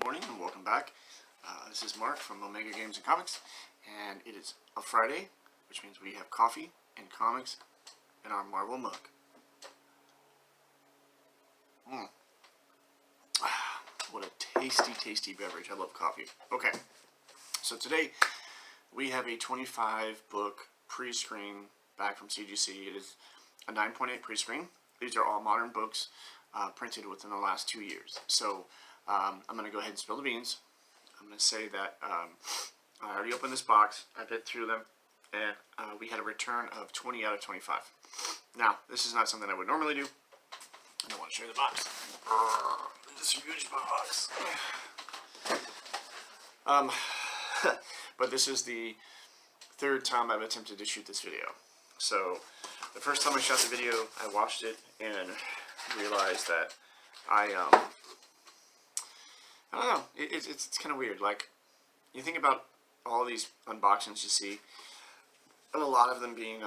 morning and welcome back. This is Mark from Omega Games and Comics, and it is a Friday, which means we have coffee and comics in our Marvel mug. What a tasty, tasty beverage. I love coffee. Okay, so today we have a 25-book pre-screen back from CGC. It is a 9.8 pre-screen. These are all modern books printed within the last 2 years. So I'm going to go ahead and spill the beans. I'm going to say that I already opened this box. I bit through them, and we had a return of 20 out of 25. Now, this is not something I would normally do. I don't want to show you the box. This is a huge box. But this is the third time I've attempted to shoot this video. So the first time I shot the video, I watched it and realized that I don't know, it's kind of weird. Like, you think about all these unboxings you see, and a lot of them being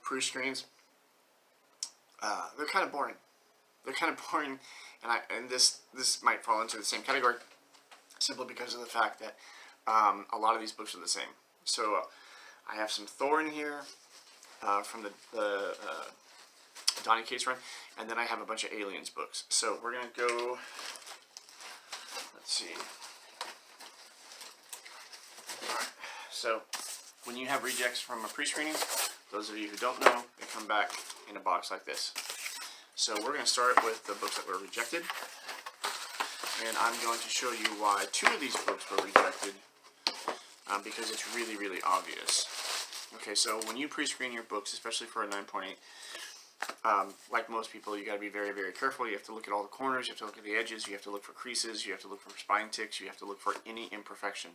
pre-screens, they're kind of boring. They're kind of boring, and this might fall into the same category, simply because of the fact that a lot of these books are the same. So I have some Thor in here from the Donny Cates run, and then I have a bunch of Aliens books. So we're going to go, let's see. Alright, so when you have rejects from a pre-screening, those of you who don't know, they come back in a box like this. So we're going to start with the books that were rejected, and I'm going to show you why 2 of these books were rejected, because it's really, really obvious. Okay, so when you pre-screen your books, especially for a 9.8, like most people, you got to be very, very careful. You have to look at all the corners, you have to look at the edges, you have to look for creases, you have to look for spine ticks, you have to look for any imperfection.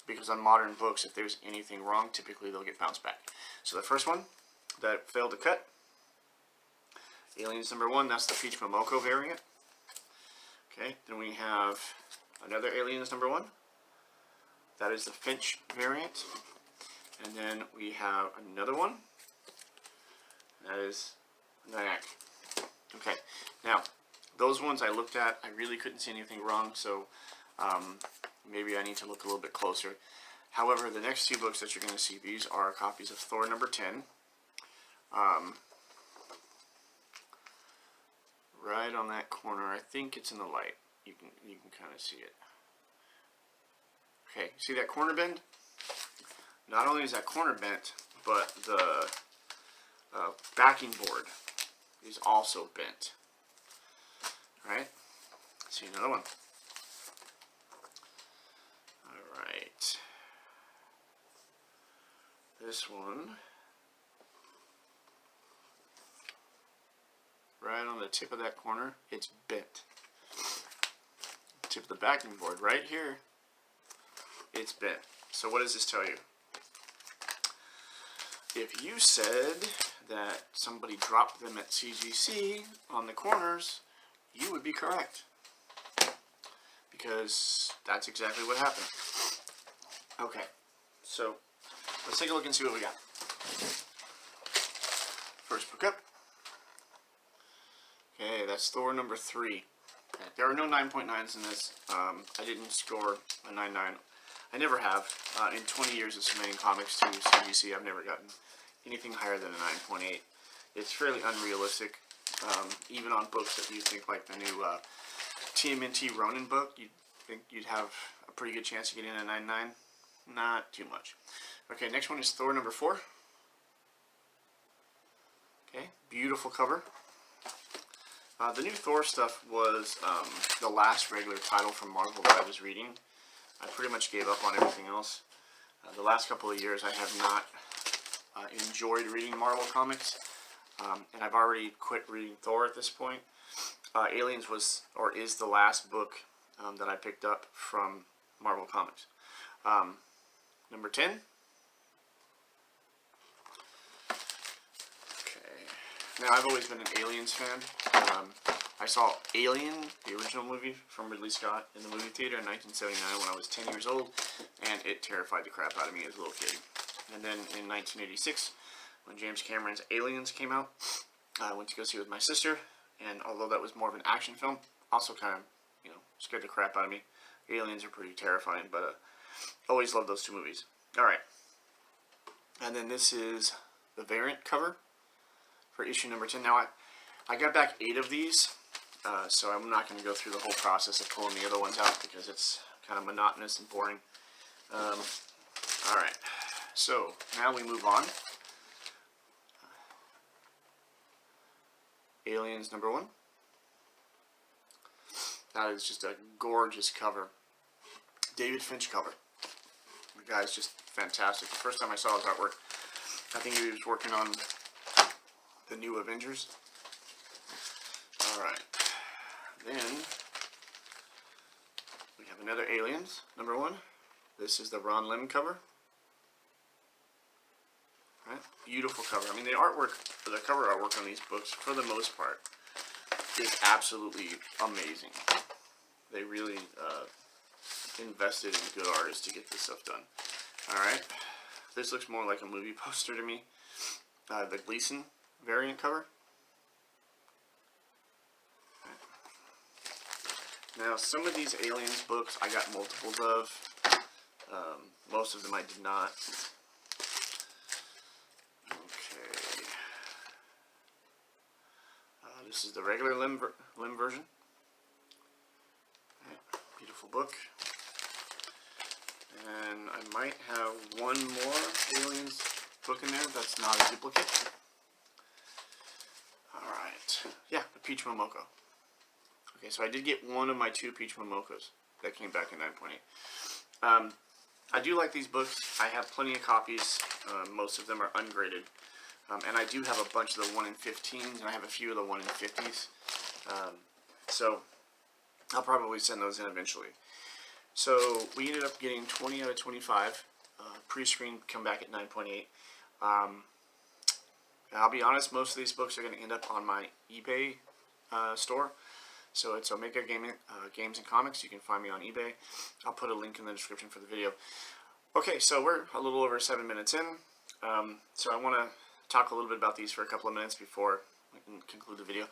Because on modern books, if there's anything wrong, typically they'll get bounced back. So the first one that failed to cut, Aliens number 1, that's the Peach Momoko variant. Okay, then we have another Aliens number 1. That is the Finch variant. And then we have another one. That is Nyack. Okay, now, those ones I looked at, I really couldn't see anything wrong, so maybe I need to look a little bit closer. However, the next 2 books that you're going to see, these are copies of Thor number 10. Right on that corner, I think it's in the light. You can kind of see it. Okay, see that corner bend? Not only is that corner bent, but the backing board is also bent. Alright, let's see another one. Alright, this one, right on the tip of that corner, it's bent. Tip of the backing board right here, it's bent. So what does this tell you? If you said that somebody dropped them at CGC on the corners, you would be correct. Because that's exactly what happened. Okay, so let's take a look and see what we got. First book up. Okay, that's Thor number 3. Okay, there are no 9.9s in this. I didn't score a 9.9. I never have. In 20 years of submitting comics to CGC, I've never gotten anything higher than a 9.8. It's fairly unrealistic. Even on books that you think, like the new TMNT Ronin book, you'd think you'd have a pretty good chance of getting a 9.9. Not too much. Okay, next one is Thor number 4. Okay, beautiful cover. The new Thor stuff was the last regular title from Marvel that I was reading. I pretty much gave up on everything else. The last couple of years I have not enjoyed reading Marvel comics, and I've already quit reading Thor at this point. Aliens was, or is, the last book that I picked up from Marvel Comics. Number 10. Okay. Now, I've always been an Aliens fan. I saw Alien, the original movie from Ridley Scott, in the movie theater in 1979 when I was 10 years old, and it terrified the crap out of me as a little kid. And then in 1986, when James Cameron's Aliens came out, I went to go see it with my sister, and although that was more of an action film, also kind of, scared the crap out of me. Aliens are pretty terrifying, but always love those two movies. Alright. And then this is the variant cover for issue number 10. Now, I got back 8 of these, so I'm not going to go through the whole process of pulling the other ones out because it's kind of monotonous and boring. Alright, so now we move on. Aliens number 1. That is just a gorgeous cover. David Finch cover. The guy's just fantastic. The first time I saw his artwork, I think he was working on the new Avengers. Alright. Then we have another Aliens, number 1. This is the Ron Lim cover. Right? Beautiful cover. I mean, the artwork, the cover artwork on these books, for the most part, is absolutely amazing. They really invested in good artists to get this stuff done. Alright. This looks more like a movie poster to me. The Gleason variant cover. Now, some of these Aliens books I got multiples of. Most of them I did not. Okay. This is the regular Lim version. Right. Beautiful book. And I might have one more Aliens book in there that's not a duplicate. Alright. Yeah, the Peach Momoko. Okay, so I did get one of my 2 Peach Momokos that came back in 9.8. I do like these books. I have plenty of copies. Most of them are ungraded. And I do have a bunch of the 1 in 15s, and I have a few of the 1 in 50s. So I'll probably send those in eventually. So we ended up getting 20 out of 25. Pre-screen come back at 9.8. I'll be honest, most of these books are going to end up on my eBay store. So it's Omega Gaming, Games and Comics. You can find me on eBay. I'll put a link in the description for the video. Okay, so we're a little over 7 minutes in. So I want to talk a little bit about these for a couple of minutes before I can conclude the video.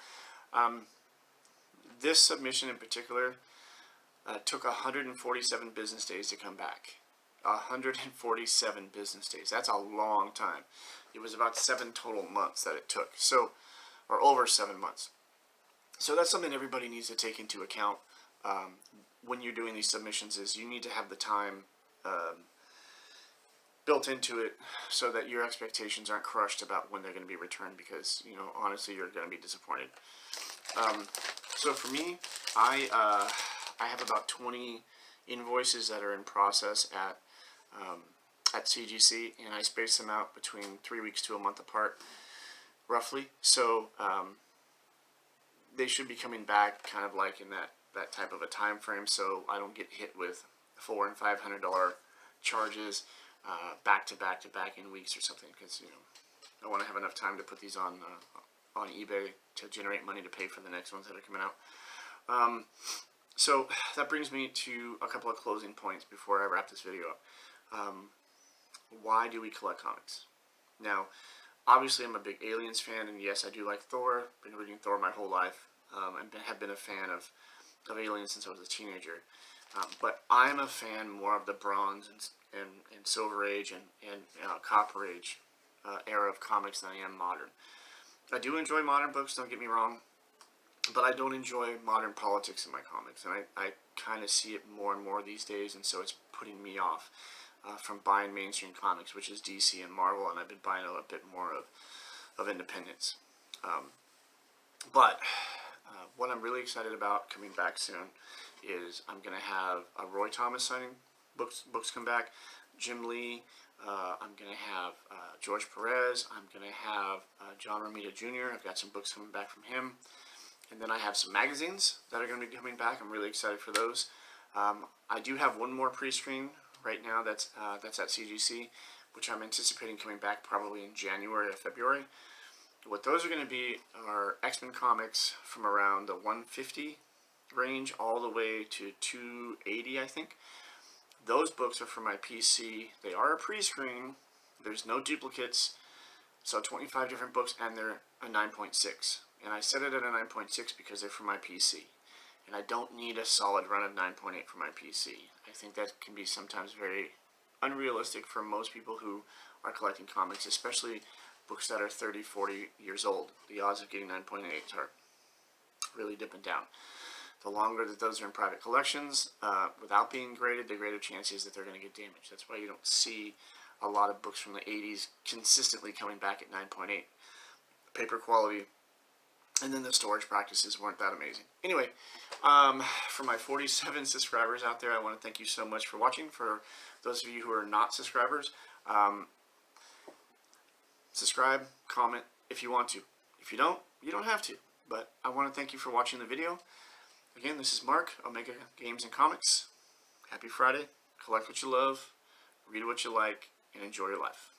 This submission in particular took 147 business days to come back. 147 business days. That's a long time. It was about 7 total months that it took. So, or over 7 months. So that's something everybody needs to take into account when you're doing these submissions, is you need to have the time built into it so that your expectations aren't crushed about when they're going to be returned, because, you know, honestly, you're going to be disappointed. So for me, I have about 20 invoices that are in process at CGC, and I space them out between 3 weeks to a month apart, roughly. So they should be coming back kind of like in that type of a time frame, so I don't get hit with $400 and $500 charges back to back in weeks or something, because, you know, I want to have enough time to put these on eBay to generate money to pay for the next ones that are coming out. So that brings me to a couple of closing points before I wrap this video up. Why do we collect comics? Now, obviously, I'm a big Aliens fan, and yes, I do like Thor. Been reading Thor my whole life, and have been a fan of Aliens since I was a teenager. But I'm a fan more of the Bronze and Silver Age and Copper Age era of comics than I am modern. I do enjoy modern books, don't get me wrong, but I don't enjoy modern politics in my comics, and I kind of see it more and more these days, and so it's putting me off from buying mainstream comics, which is DC and Marvel, and I've been buying a bit more of independence. But what I'm really excited about coming back soon is I'm going to have a Roy Thomas signing books come back, Jim Lee, I'm going to have George Perez, I'm going to have John Romita Jr., I've got some books coming back from him, and then I have some magazines that are going to be coming back. I'm really excited for those. I do have one more pre-screen right now that's at CGC, which I'm anticipating coming back probably in January or February. What those are going to be are X-Men comics from around the 150 range all the way to 280, I think. Those books are for my PC. They are a pre-screen. There's no duplicates. So 25 different books, and they're a 9.6. And I set it at a 9.6 because they're for my PC. and I don't need a solid run of 9.8 for my PC. I think that can be sometimes very unrealistic for most people who are collecting comics, especially books that are 30, 40 years old. The odds of getting 9.8 are really dipping down. The longer that those are in private collections, without being graded, the greater chance is that they're going to get damaged. That's why you don't see a lot of books from the 80s consistently coming back at 9.8. Paper quality, and then the storage practices weren't that amazing. Anyway, for my 47 subscribers out there, I want to thank you so much for watching. For those of you who are not subscribers, subscribe, comment if you want to. If you don't, you don't have to. But I want to thank you for watching the video. Again, this is Mark, Omega Games and Comics. Happy Friday. Collect what you love, read what you like, and enjoy your life.